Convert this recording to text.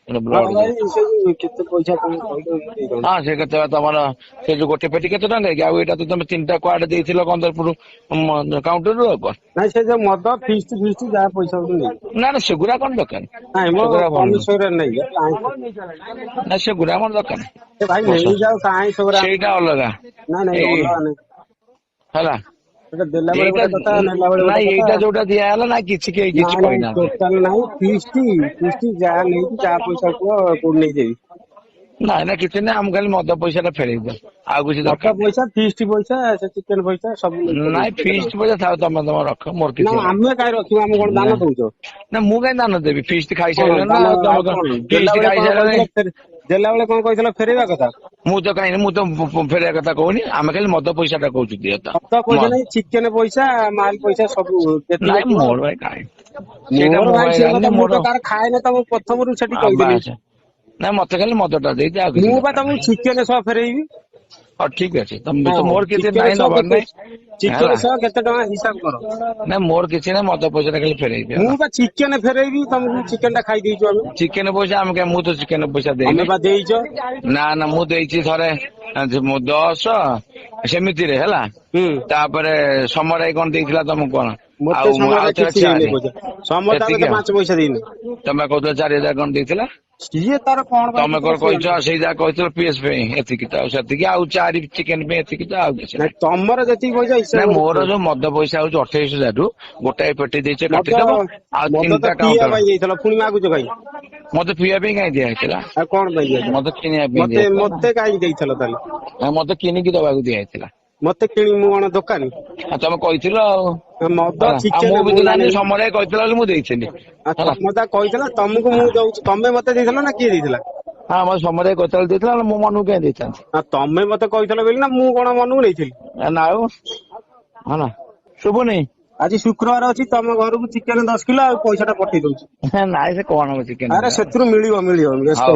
ହଁ ବ୍ଲଡ ଭାଇ ସେ ଯୋଉ କେତେ ପଇସା ତମେ କହିଲ ଦେଇଦଉନ। ହଁ ସେ କେତେ ତମର ସେ ଯୋଉ ଗୋଟେ ପେଟି କେତେ ଟଙ୍କା ନେଇକି ଆଉ ଏଇଟା ତ ତମେ 3ଟା କୁଆଡେ ଦେଇଥିଲ କନ୍ଦରପୁର କାଉଣ୍ଟରରୁ ଆଉ କଣ। ନାଇଁ ସେ ଯୋଉ ମଦ ଫିଷ୍ଟ ଯାହା ପଇସା ଗୋଟେ ନେଇଯିବ। ନା ନା ସେଗୁରା କଣ ଦରକାର ନାଇଁ ମୋ ସେଗୁରା ଭଲ ନୁହଁ। କମିଶନରେ ନେଇଯା କାହିଁ ନା ସେଗୁରା ଆମର ଦରକାର ସେ ଭାଇ ବସ ନେଇଯାଉ କାହିଁ ସେଗୁରା ଆମେ ସେଇଟା ଅଲଗା ନାଇଁ ନାଇଁ ଏଇ ଅଲଗା ନାଇଁ ହେଲା। ସେଟା ଦେଲା ବେଳେ ଏଇଟା ଗୋଟେ କଥା ନେଲା ବେଳେ ଗୋଟେ ନାଇଁ କଥା। ଏଇଟା ଯୋଉଟା ଦିଆହେଲା ନା କିଛି କେହି କିଛି ନାଇଁ ନାଇଁ କହିନାହାନ୍ତି। ଟୋଟାଲ ନାଇଁ ଫିଷ୍ଟ ଯାହା ନେଇକି ଯାହା ପଇସା କୁହ କୋଉଠି ନେଇଦେବି। ନାଇଁ ନା କିଛି ନାହିଁ ଆମକୁ ଖାଲି ମଦ ପଇସା ଟା ଫେରେଇ ଦିଅ ଆଉ କିଛି ମଦ ଦରକାର ନାହିଁ। ପଇସା ଫିଷ୍ଟ ପଇସା ସେ ଚିକେନ ପଇସା ସବୁ ନେଇ ନାଇଁ ପକେଇଛି କେତେ ଫିଷ୍ଟ ଟଙ୍କା। ପଇସା ଥାଉ ତମେ ତମର ରଖ ମୋର ନା କିଛି ନାହିଁ। ଆମେ କାହିଁ ରଖିବୁ ଆମେ କଣ ଦାନ ନା ଦଉଛ। ନା ମୁଁ କାହିଁ ଦାନ ଦେବି ଫିଷ୍ଟ କଣ ଖାଇସାରିଲଣି ନା ଦାନ ଆଉ ତମେ କଣ ଦେଲା ଫିଷ୍ଟ ବେଳେ କଣ ଖାଇସାରିଲଣି। କହିଥିଲ ଦେଲା ବେଳେ କଣ କହିଥିଲ ଫେରେଇବା କଥା। ମୁଁ ତ କାହିଁକି ମୁଁ ତ ଫେରେଇବା କଥା କହୁନି ଆମେ ଖାଲି ମଦ ପଇସା ଟା କହୁଛୁ ଦିଅ ତ। ମଦ ପଇସା ନାଇଁ ଚିକେନ ପଇସା ମାଲ ପଇସା ସବୁ ଯେତିକ ନାଇଁ କୁହ। ମୋର ଭାଇ କାହିଁ ସେଇଟା ମୋର ମୁଁ ଭାଇ ସେ ଜାଣିନି କଥା ମୁଁ ମୋର ତ ତାର ଖାଏନି ତମକୁ ପ୍ରଥମରୁ ସେଠି କହିଦେଲି। ବାସ ନାଇଁ ମତେ ଖାଲି ମଦ ଟା ଦେଇଛି ଆଉ କିଛି ମୁଁ ବା ଦରକାର ତମକୁ ନାହିଁ। ଚିକେନ ସହ ଫେରେଇବି। ହଉ ଠିକ ଅଛି ତମେ ତ ହଁ ମୋର କିଛି ଚିକେନ ନାହିଁ ସହ ନବାର କେତେ ନାଇଁ ଚିକେନ ହେଲା। ସହ କେତେ ଟଙ୍କା ହିସାବ କର। ନାଇଁ ମୋର କିଛି ନାହିଁ ମଦ ପଇସା ଟା ଖାଲି ଫେରେଇ ଦିଅ ମୁଁ ହେଲା। ବା ଚିକେନ ଫେରେଇବି ତମକୁ ଚିକେନ ଟା ଖାଇ ଦେଇଛୁ ଆମେ। ଚିକେନ ପଇସା ଆମେ ମୁଁ ତ ଚିକେନ ପଇସା ତମେ ଦେଇନି। ବା ଦେଇଛ। ନା ନା ମୁଁ ଦେଇଛି ଥରେ 10 ସେମିତିରେ ହେଲା। ହୁଁ ତାପରେ ସମର ଭାଇ କଣ ଦେଇଥିଲା ତମକୁ କଣ ମତେ ଆଉ ସମୟରେ ଆଉଥରେ କିଛି ଦେଇନି 4 ପଇସା। ସମତେ ଆମେ ତ ଏତିକି ଆଉ 5 ପଇସା ଦେଇନି। ତମେ କହୁଥିଲ 4,000 କଣ ଦେଇଥିଲା। ସିଏ ତାର କଣ ପାଇଁ ତମେ ଦେଇଥିଲା କଣ ସିଏ କହିଛ ଜାଣିଥିବ। ସେଇ ଯାହା କହିଥିଲ ପିଏସ ପାଇଁ ଏତିକି ତ ଆଉ ସେତିକି ଆଉ 4 ଚିକେନ ପାଇଁ ଏତିକି ତ ଆଉ କିଛି ନାଇଁ ନାହିଁ। ତମର ଯେତିକି ପଇସା ହିସାବ ନାଇଁ କରି ମୋର କୁହ। ଯୋଉ ମଦ ପଇସା ହଉଛି 28,000 ରୁ ଗୋଟାଏ ପେଟି ଦେଇଛ ମଦ କାଟିଦବ ଆଉ ମଦ ତ 3ଟା ପିଇବା କାଉଣ୍ଟର। ପାଇଁ ଦେଇଥିଲ ପୁଣି ମାଗୁଛ କାଇଁ। ମତେ ପିଇବା ପାଇଁ କାହିଁ ଦିଆ ହେଇଥିଲା ଆଉ କଣ ପାଇଁ ଦିଆହେଇଥିଲା। ମତେ କିଣିବା ପାଇଁ ମତେ ଦିଆହେଇଥିଲା ନା। ମତେ କାହିଁକି ଦେଇଥିଲ ତାହେଲେ। ମତେ କିଣିକି ଦବାକୁ ଦିଆଯାଇଥିଲା। ମତେ କିଣି ମୁଁ କଣ ଦୋକାନୀ। ଆଉ ତମେ କହିଥିଲ ଆଉ ମଦ ହେଲା ଆଉ ଚିକେନ ମୁଁ ବି ତ ନାଇଁ ଜାଣିନି ନାଇଁ ସମର ଭାଇ କହିଥିଲା ବୋଲି ମୁଁ ଦେଇଥିଲି। ଆଉ ହେଲା ତମେ ତା କହିଥିଲ ତମକୁ ମୁଁ ଦଉଛି ତମେ ମତେ ଦେଇଥିଲ ନା କିଏ ଦେଇଥିଲା। ହଁ ମତେ ସମର ଭାଇ କହିଥିଲା ଦେଇଥିଲା ନହେଲେ ମୁଁ ମନକୁ କାହିଁ ଦେଇଥାନ୍ତି। ଆଉ ତମେ ମତେ କହିଥିଲ ବୋଲି ନା ମୁଁ କଣ ମନକୁ ନେଇଥିଲି। ନା ଆଉ ହେଲା ଶୁଭୁନି। ଆଜି ଶୁକ୍ରବାର ଅଛି ତମ ଘରକୁ ଚିକେନ 10 କିଲୋ ଆଉ ପଇସା ଟା ପଠେଇ ଦଉଛି। ନାଇଁ ସେ କଣ ହବ ଚିକେନ ଆରେ ସେଥିରୁ ମିଳିବ ବ୍ୟସ୍ତ ହଉ।